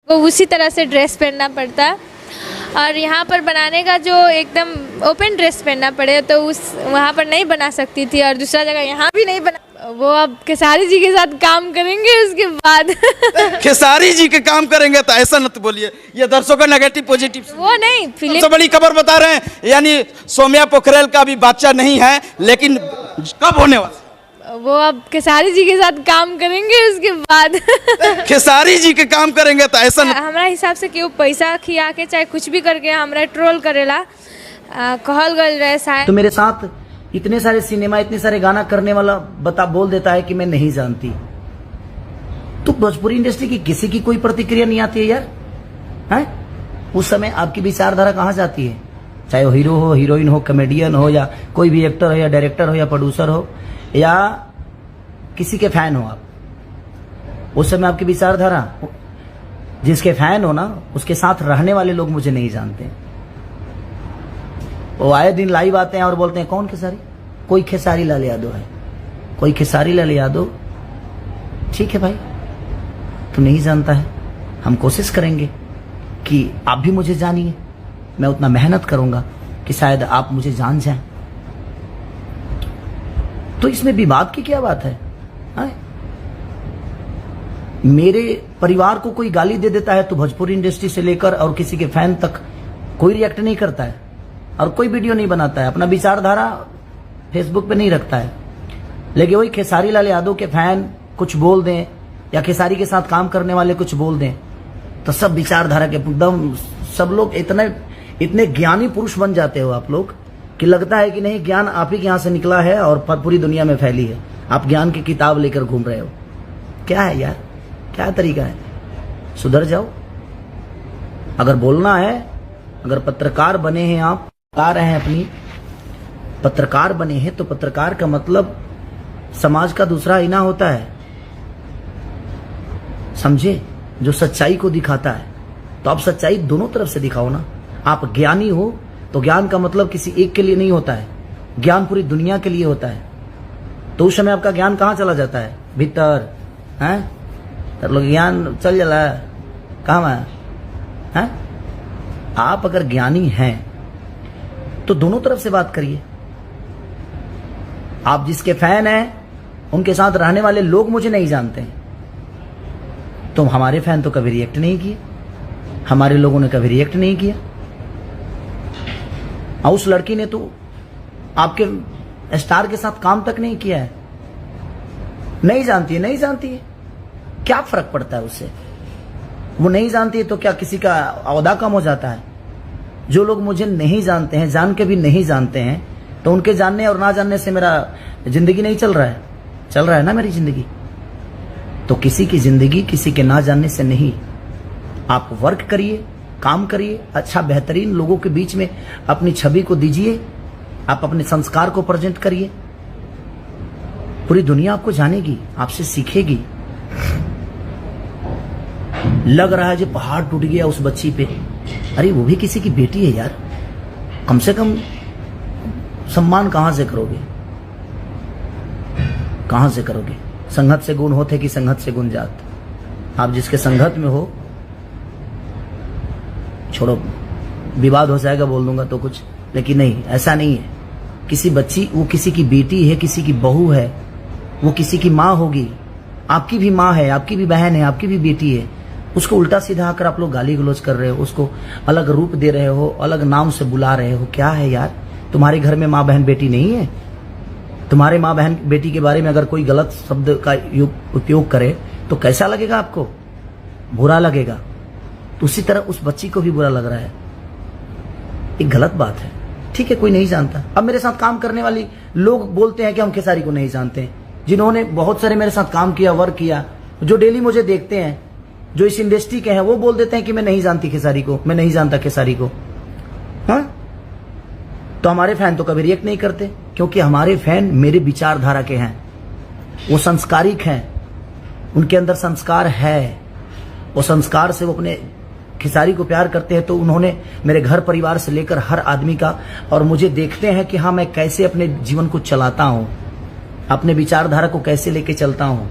वो उसी तरह से ड्रेस पहनना पड़ता है। और यहाँ पर बनाने का जो एकदम ओपन ड्रेस पहनना पड़े तो उस वहाँ पर नहीं बना सकती थी, और दूसरा जगह यहाँ भी नहीं बना। वो अब खेसारी जी के साथ काम करेंगे उसके बाद खेसारी जी के काम करेंगे तो ऐसा मत बोलिए, ये दर्शकों का नेगेटिव पॉजिटिव वो नहीं फिल्म। सबसे बड़ी खबर बता रहे हैं, यानी सौम्या पोखरेल का भी बच्चा नहीं है, लेकिन कब होने वाला? वो अब खेसारी जी के साथ काम करेंगे उसके बाद खेसारी जी के काम करेंगे तो ऐसा हमारा हिसाब से कि वो पैसा खिया के चाहे कुछ भी करके हमरा ट्रोल करेला कहल गल रहे शायद। तो मेरे साथ इतने सारे सिनेमा, इतने सारे गाना करने वाला बोल देता है कि मैं नहीं जानती, तो भोजपुरी इंडस्ट्री की किसी की कोई प्रतिक्रिया नहीं आती है यार, हैं? उस समय आपकी विचारधारा कहाँ जाती है? चाहे वो हीरो हो, हीरोइन हो, कॉमेडियन हो, या कोई भी एक्टर हो, या डायरेक्टर हो, या प्रोड्यूसर हो, या किसी के फैन हो आप, उस समय आपकी विचारधारा, जिसके फैन हो ना, उसके साथ रहने वाले लोग मुझे नहीं जानते। वो आए दिन लाइव आते हैं और बोलते हैं कौन खेसारी? कोई खेसारी लाल यादव है, कोई खेसारी लाल यादव। ठीक है भाई, तू नहीं जानता है, हम कोशिश करेंगे कि आप भी मुझे जानिए, मैं उतना मेहनत करूंगा कि शायद आप मुझे जान जाएं। तो इसमें विवाद की क्या बात है? मेरे परिवार को कोई गाली दे देता है तो भोजपुरी इंडस्ट्री से लेकर और किसी के फैन तक कोई रिएक्ट नहीं करता है और कोई वीडियो नहीं बनाता है, अपना विचारधारा फेसबुक पे नहीं रखता है। लेकिन वही खेसारी लाल यादव के फैन कुछ बोल दें या खेसारी के साथ काम करने वाले कुछ बोल दें तो सब विचारधारा के एकदम सब लोग इतने ज्ञानी पुरुष बन जाते हो आप लोग कि लगता है कि नहीं, ज्ञान आप ही के यहाँ से निकला है और पूरी दुनिया में फैली है। आप ज्ञान की किताब लेकर घूम रहे हो। क्या है यार, क्या तरीका है? सुधर जाओ। अगर बोलना है, अगर पत्रकार बने हैं, आप बता रहे हैं अपनी पत्रकार बने हैं, तो पत्रकार का मतलब समाज का दूसरा आईना होता है, समझे? जो सच्चाई को दिखाता है, तो आप सच्चाई दोनों तरफ से दिखाओ ना। आप ज्ञानी हो तो ज्ञान का मतलब किसी एक के लिए नहीं होता है, ज्ञान पूरी दुनिया के लिए होता है। तो उस समय आपका ज्ञान कहाँ चला जाता है? भीतर हैं? तर लोग ज्ञान चल जाला कहाँ है? आप अगर ज्ञानी हैं तो दोनों तरफ से बात करिए। आप जिसके फैन हैं उनके साथ रहने वाले लोग मुझे नहीं जानते हैं, तो हमारे फैन तो कभी रिएक्ट नहीं किए, हमारे लोगों ने कभी रिएक्ट नहीं किया। और उस लड़की ने तो आपके स्टार के साथ काम तक नहीं किया है। नहीं जानती है, नहीं जानती है, क्या फर्क पड़ता है उससे? वो नहीं जानती है तो क्या किसी का औहदा कम हो जाता है? जो लोग मुझे नहीं जानते हैं, जान के भी नहीं जानते हैं, तो उनके जानने और ना जानने से मेरा जिंदगी नहीं चल रहा है? चल रहा है ना मेरी जिंदगी। तो किसी की जिंदगी किसी के ना जानने से नहीं। आप वर्क करिए, काम करिए, अच्छा बेहतरीन लोगों के बीच में अपनी छवि को दीजिए, आप अपने संस्कार को प्रेजेंट करिए। पूरी दुनिया आपको जानेगी, आपसे सीखेगी। लग रहा है जो पहाड़ टूट गया उस बच्ची पे, अरे वो भी किसी की बेटी है यार, कम से कम सम्मान कहां से करोगे? कहां से करोगे? संगत से गुण होते कि संगत से गुण जात? आप जिसके संगत में हो, छोड़ो विवाद हो जाएगा बोल दूंगा तो कुछ, लेकिन नहीं, ऐसा नहीं है। किसी बच्ची, वो किसी की बेटी है, किसी की बहू है, वो किसी की माँ होगी, आपकी भी माँ है, आपकी भी बहन है, आपकी भी बेटी है। उसको उल्टा सीधा आकर आप लोग गाली गलौज कर रहे हो, उसको अलग रूप दे रहे हो, अलग नाम से बुला रहे हो। क्या है यार? तुम्हारे घर में माँ बहन बेटी नहीं है? तुम्हारे माँ बहन बेटी के बारे में अगर कोई गलत शब्द का उपयोग करे तो कैसा लगेगा आपको? बुरा लगेगा। तो उसी तरह उस बच्ची को भी बुरा लग रहा है। एक गलत बात है। ठीक है, कोई नहीं जानता। अब मेरे साथ काम करने वाली लोग बोलते हैं कि हम खेसारी को नहीं जानते हैं, जिन्होंने बहुत सारे मेरे साथ काम किया, वर्क किया, जो डेली मुझे देखते हैं, जो इस इंडस्ट्री के हैं, वो बोल देते हैं कि मैं नहीं जानती खेसारी को, मैं नहीं जानता खेसारी को। हाँ, तो हमारे फैन तो कभी रिएक्ट नहीं करते, क्योंकि हमारे फैन मेरे विचारधारा के हैं, वो संस्कारिक हैं, उनके अंदर संस्कार है, वो संस्कार से वो अपने खेसारी को प्यार करते हैं। तो उन्होंने मेरे घर परिवार से लेकर हर आदमी का, और मुझे देखते हैं कि हाँ मैं कैसे अपने जीवन को चलाता हूं, अपने विचारधारा को कैसे लेके चलता हूं।